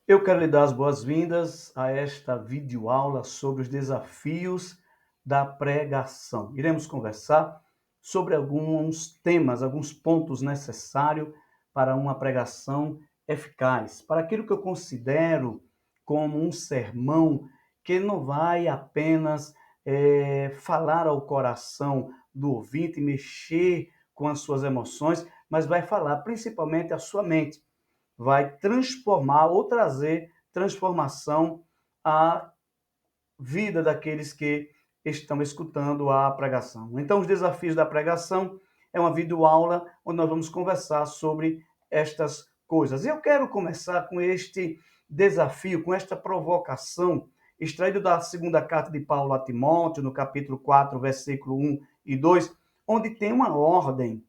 Eu quero lhe dar as boas-vindas a esta videoaula sobre os desafios da pregação. Iremos conversar sobre alguns temas, alguns pontos necessários para uma pregação eficaz, para aquilo que eu considero como um sermão que não vai apenas falar ao coração do ouvinte, mexer com as suas emoções, mas vai falar principalmente à sua mente, vai transformar ou trazer transformação à vida daqueles que estão escutando a pregação. Então, os desafios da pregação é uma videoaula onde nós vamos conversar sobre estas coisas. E eu quero começar com este desafio, com esta provocação, extraído da segunda carta de Paulo a Timóteo, no capítulo 4, versículo 1 e 2, onde tem uma ordem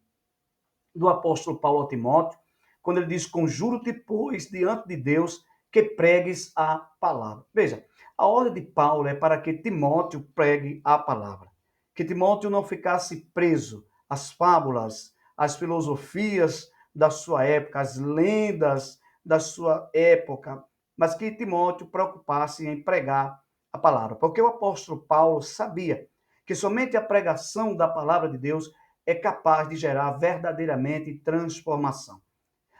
do apóstolo Paulo a Timóteo, quando ele diz: conjuro-te, pois, diante de Deus, que pregues a palavra. Veja, a ordem de Paulo é para que Timóteo pregue a palavra. Que Timóteo não ficasse preso às fábulas, às filosofias da sua época, às lendas da sua época, mas que Timóteo preocupasse em pregar a palavra. Porque o apóstolo Paulo sabia que somente a pregação da palavra de Deus é capaz de gerar verdadeiramente transformação.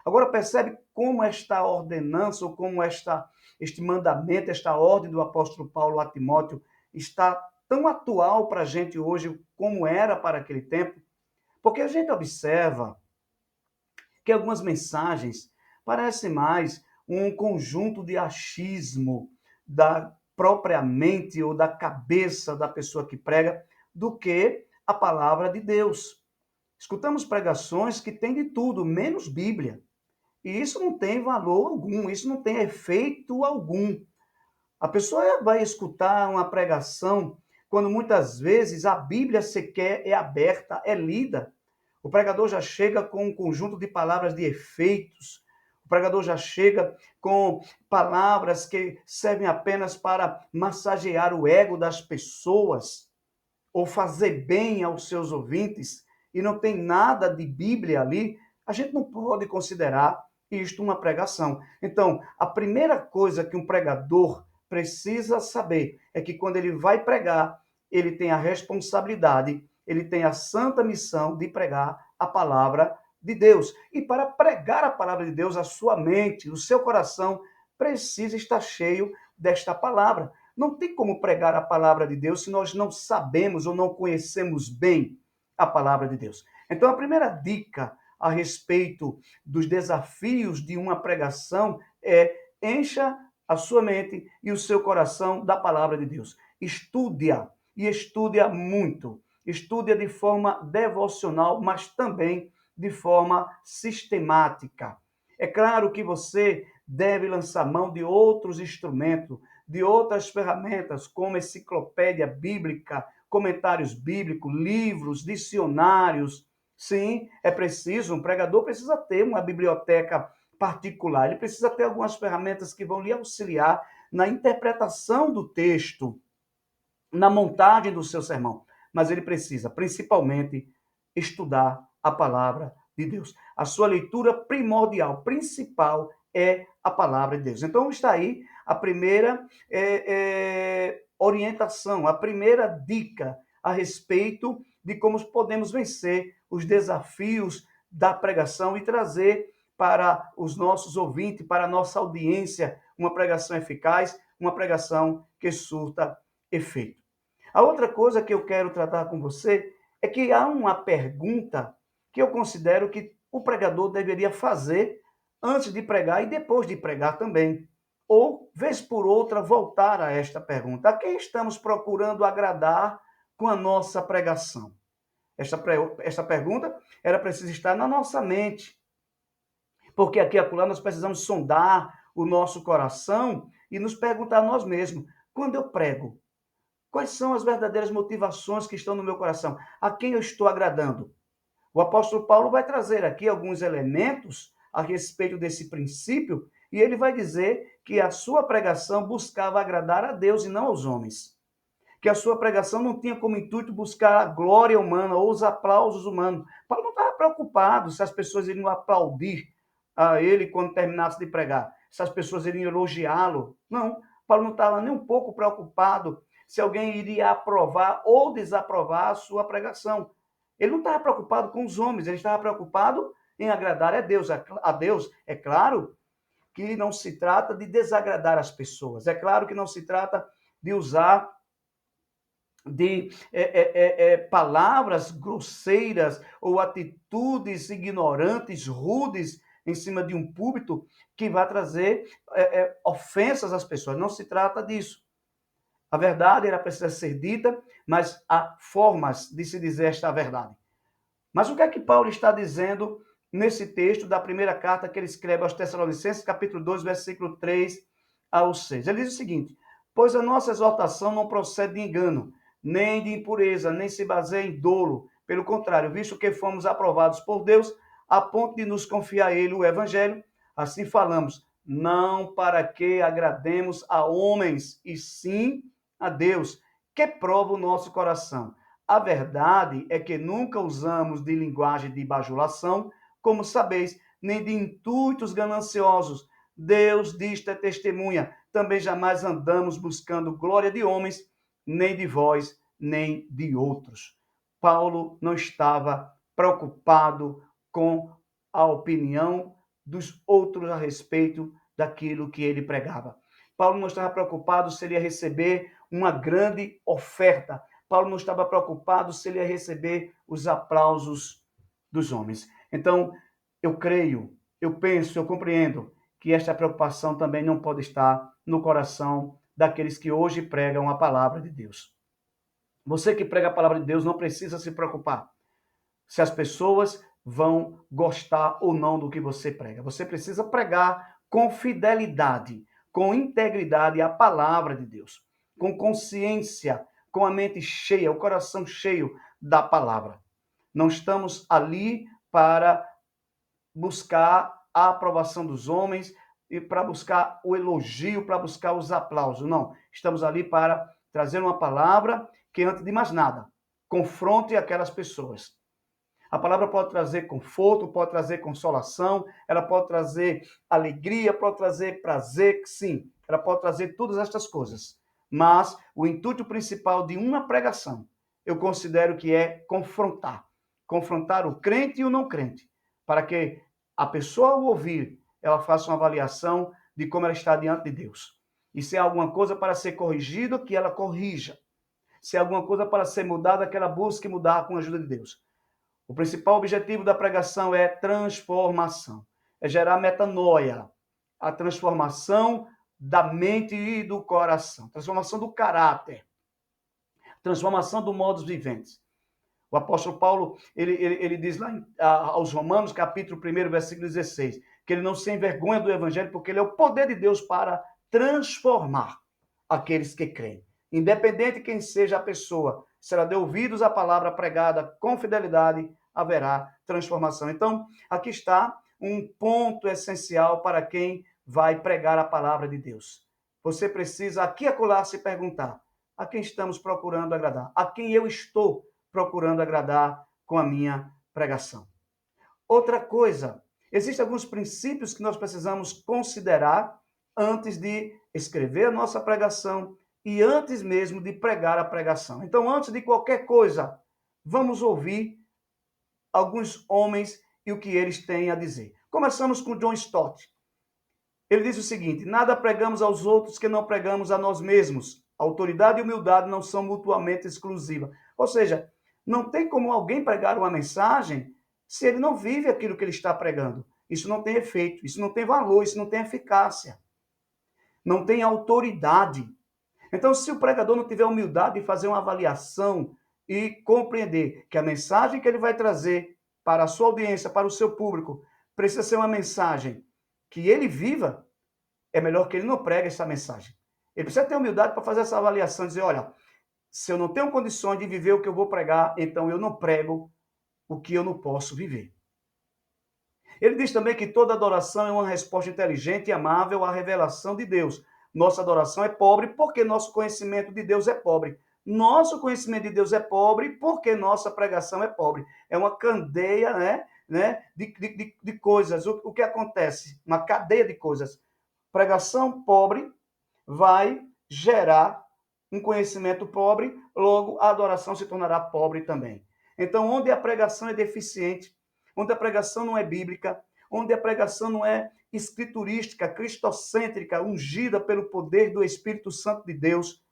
Agora percebe como esta ordenança, ou como este mandamento, esta ordem do apóstolo Paulo a Timóteo está tão atual para a gente hoje como era para aquele tempo? Porque a gente observa que algumas mensagens parecem mais um conjunto de achismo da própria mente ou da cabeça da pessoa que prega do que a palavra de Deus. Escutamos pregações que têm de tudo, menos Bíblia. E isso não tem valor algum, isso não tem efeito algum. A pessoa vai escutar uma pregação quando muitas vezes a Bíblia sequer é aberta, é lida. O pregador já chega com um conjunto de palavras de efeitos. O pregador já chega com palavras que servem apenas para massagear o ego das pessoas ou fazer bem aos seus ouvintes, e não tem nada de Bíblia ali. A gente não pode considerar isto uma pregação. Então, a primeira coisa que um pregador precisa saber é que quando ele vai pregar, ele tem a responsabilidade, ele tem a santa missão de pregar a palavra de Deus. E para pregar a palavra de Deus, a sua mente, o seu coração precisa estar cheio desta palavra. Não tem como pregar a palavra de Deus se nós não sabemos ou não conhecemos bem a palavra de Deus. Então, a primeira dica a respeito dos desafios de uma pregação é: encha a sua mente e o seu coração da palavra de Deus. Estude-a, e estude-a muito. Estude-a de forma devocional, mas também de forma sistemática. É claro que você deve lançar mão de outros instrumentos, de outras ferramentas, como enciclopédia bíblica, comentários bíblicos, livros, dicionários. Sim, é preciso, um pregador precisa ter uma biblioteca particular, ele precisa ter algumas ferramentas que vão lhe auxiliar na interpretação do texto, na montagem do seu sermão. Mas ele precisa, principalmente, estudar a palavra de Deus. A sua leitura primordial, principal, é a palavra de Deus. Então está aí a primeira orientação, a primeira dica a respeito de como podemos vencer os desafios da pregação e trazer para os nossos ouvintes, para a nossa audiência, uma pregação eficaz, uma pregação que surta efeito. A outra coisa que eu quero tratar com você é que há uma pergunta que eu considero que o pregador deveria fazer antes de pregar e depois de pregar também. Ou, vez por outra, voltar a esta pergunta: a quem estamos procurando agradar com a nossa pregação? Esta pergunta era precisa estar na nossa mente, porque aqui e acolá nós precisamos sondar o nosso coração e nos perguntar a nós mesmos: quando eu prego, quais são as verdadeiras motivações que estão no meu coração? A quem eu estou agradando? O apóstolo Paulo vai trazer aqui alguns elementos a respeito desse princípio, e ele vai dizer que a sua pregação buscava agradar a Deus e não aos homens. Que a sua pregação não tinha como intuito buscar a glória humana ou os aplausos humanos. Paulo não estava preocupado se as pessoas iriam aplaudir a ele quando terminasse de pregar. essas pessoas iriam elogiá-lo. Não, Paulo não estava nem um pouco preocupado se alguém iria aprovar ou desaprovar a sua pregação. Ele não estava preocupado com os homens, ele estava preocupado em agradar a Deus. A Deus, é claro que não se trata de desagradar as pessoas, é claro que não se trata de usar de palavras grosseiras ou atitudes ignorantes, rudes, em cima de um púlpito, que vai trazer ofensas às pessoas. Não se trata disso. A verdade ela precisa ser dita, mas há formas de se dizer esta verdade. Mas o que é que Paulo está dizendo nesse texto da primeira carta que ele escreve aos Tessalonicenses, capítulo 2, versículo 3 ao 6? Ele diz o seguinte: pois a nossa exortação não procede de engano, nem de impureza, nem se baseia em dolo. Pelo contrário, visto que fomos aprovados por Deus, a ponto de nos confiar a ele o evangelho, assim falamos, não para que agrademos a homens, e sim a Deus, que prova o nosso coração. A verdade é que nunca usamos de linguagem de bajulação, como sabeis, nem de intuitos gananciosos. Deus disto é testemunha. Também jamais andamos buscando glória de homens, nem de vós, nem de outros. Paulo não estava preocupado com a opinião dos outros a respeito daquilo que ele pregava. Paulo não estava preocupado se ele ia receber uma grande oferta. Paulo não estava preocupado se ele ia receber os aplausos dos homens. Então, eu creio, eu penso, eu compreendo que esta preocupação também não pode estar no coração daqueles que hoje pregam a palavra de Deus. Você que prega a palavra de Deus não precisa se preocupar se as pessoas vão gostar ou não do que você prega. Você precisa pregar com fidelidade, com integridade a palavra de Deus, com consciência, com a mente cheia, o coração cheio da palavra. Não estamos ali para buscar a aprovação dos homens e para buscar o elogio, para buscar os aplausos. Não, estamos ali para trazer uma palavra que, antes de mais nada, confronte aquelas pessoas. A palavra pode trazer conforto, pode trazer consolação, ela pode trazer alegria, pode trazer prazer, sim, ela pode trazer todas estas coisas. Mas o intuito principal de uma pregação, eu considero que é confrontar. Confrontar o crente e o não crente, para que a pessoa, ao ouvir, ela faça uma avaliação de como ela está diante de Deus. E se há alguma coisa para ser corrigido, que ela corrija. Se há alguma coisa para ser mudada, que ela busque mudar com a ajuda de Deus. O principal objetivo da pregação é transformação, é gerar metanoia, a transformação da mente e do coração, transformação do caráter, transformação do modus vivendi. O apóstolo Paulo, ele diz lá aos Romanos, capítulo 1, versículo 16, que ele não se envergonha do evangelho, porque ele é o poder de Deus para transformar aqueles que creem. Independente de quem seja a pessoa, se ela deu ouvidos à palavra pregada com fidelidade, haverá transformação. Então, aqui está um ponto essencial para quem vai pregar a palavra de Deus. Você precisa aqui e acolá se perguntar: a quem estamos procurando agradar? A quem eu estou procurando agradar com a minha pregação? Outra coisa, existem alguns princípios que nós precisamos considerar antes de escrever a nossa pregação e antes mesmo de pregar a pregação. Então, antes de qualquer coisa, vamos ouvir alguns homens e o que eles têm a dizer. Começamos com John Stott. Ele diz o seguinte: nada pregamos aos outros que não pregamos a nós mesmos. Autoridade e humildade não são mutuamente exclusivas. Ou seja, não tem como alguém pregar uma mensagem se ele não vive aquilo que ele está pregando. Isso não tem efeito, isso não tem valor, isso não tem eficácia. Não tem autoridade. Então, se o pregador não tiver humildade de fazer uma avaliação e compreender que a mensagem que ele vai trazer para a sua audiência, para o seu público, precisa ser uma mensagem que ele viva, é melhor que ele não pregue essa mensagem. Ele precisa ter humildade para fazer essa avaliação, dizer, olha, se eu não tenho condições de viver o que eu vou pregar, então eu não prego o que eu não posso viver. Ele diz também que toda adoração é uma resposta inteligente e amável à revelação de Deus. Nossa adoração é pobre porque nosso conhecimento de Deus é pobre. Nosso conhecimento de Deus é pobre porque nossa pregação é pobre. É uma candeia de coisas. O que acontece? Uma cadeia de coisas. Pregação pobre vai gerar um conhecimento pobre, logo a adoração se tornará pobre também. Então, onde a pregação é deficiente, onde a pregação não é bíblica, onde a pregação não é escriturística, cristocêntrica, ungida pelo poder do Espírito Santo de Deus,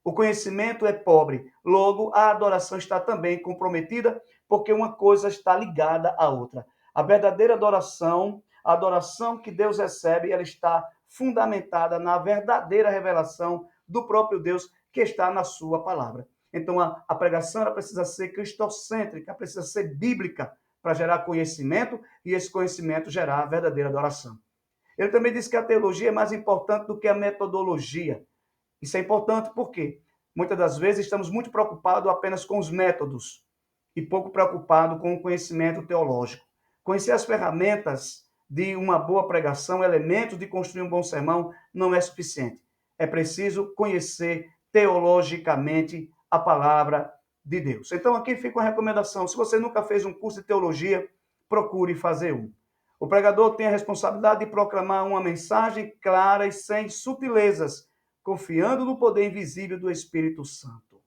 o conhecimento é pobre. Logo, a adoração está também comprometida, porque uma coisa está ligada à outra. A verdadeira adoração, a adoração que Deus recebe, ela está fundamentada na verdadeira revelação do próprio Deus que está na sua palavra. Então, a pregação ela precisa ser cristocêntrica, precisa ser bíblica para gerar conhecimento e esse conhecimento gerar a verdadeira adoração. Ele também disse que a teologia é mais importante do que a metodologia. Isso é importante porque muitas das vezes estamos muito preocupados apenas com os métodos e pouco preocupados com o conhecimento teológico. Conhecer as ferramentas de uma boa pregação, elementos de construir um bom sermão, não é suficiente. É preciso conhecer teologicamente a palavra de Deus. Então aqui fica uma recomendação. Se você nunca fez um curso de teologia, procure fazer um. O pregador tem a responsabilidade de proclamar uma mensagem clara e sem sutilezas, confiando no poder invisível do Espírito Santo.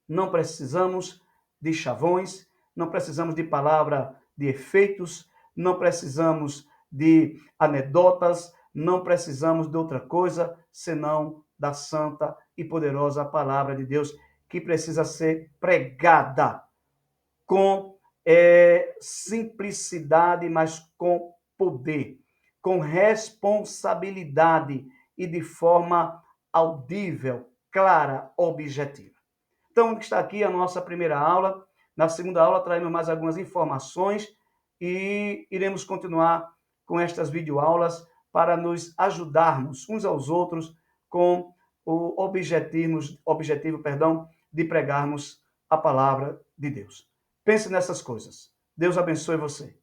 Não precisamos de chavões, não precisamos de palavra de efeitos, não precisamos de anedotas, não precisamos de outra coisa senão da santa e poderosa palavra de Deus que precisa ser pregada com simplicidade, mas com poder, com responsabilidade e de forma audível, clara, objetiva. Então, está aqui a nossa primeira aula. Na segunda aula, traremos mais algumas informações e iremos continuar com estas videoaulas para nos ajudarmos uns aos outros com o objetivo de pregarmos a palavra de Deus. Pense nessas coisas. Deus abençoe você.